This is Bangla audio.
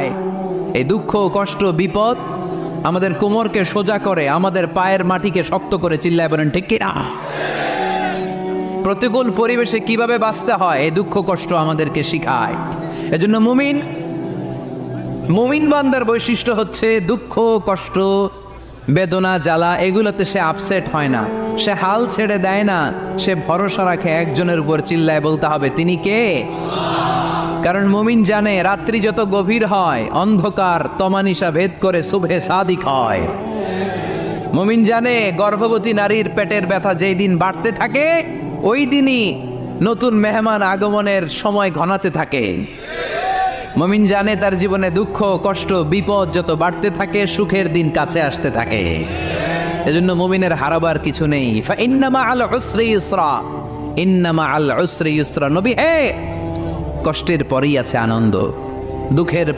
শিখায়। এই দুঃখ, কষ্ট, বিপদ আমাদের কোমরকে সোজা করে, আমাদের পায়ের মাটিকে শক্ত করে। চিল্লায় বলেন ঠিক কিনা? প্রতিকূল পরিবেশে কিভাবে বাঁচতে হয় এই দুঃখ কষ্ট আমাদেরকে শিখায়। এজন্য মুমিন বান্দার বৈশিষ্ট্য হচ্ছে দুঃখ কষ্ট বেদনা জ্বালা এগুলোতে সে আপসেট হয় না, সে হাল ছেড়ে দেয় না, সে ভরসা রাখে একজনের উপর। চিল্লায় বলতে হবে তিনি কে? কারণ মুমিন জানে রাত্রি যত গভীর হয় অন্ধকার তমানিসা ভেদ করে সুবহে সাদিক হয়। মুমিন জানে গর্ভবতী নারীর পেটের ব্যথা যেই দিন বাড়তে থাকে ওই দিনই নতুন মেহমান আগমনের সময় ঘনাতে থাকে। মুমিন জানে তার জীবনে দুঃখ কষ্ট বিপদ যত বাড়তে থাকে সুখের দিন কাছে আসতে থাকে। এজন্য মুমিনের হারাবার কিছু নেই। ফাইন্না মাআল উসরি ইউসরা, ইন্না মাআল উসরি ইউসরা। নবী হে, কষ্টের পরেই আছে আনন্দ, দুঃখের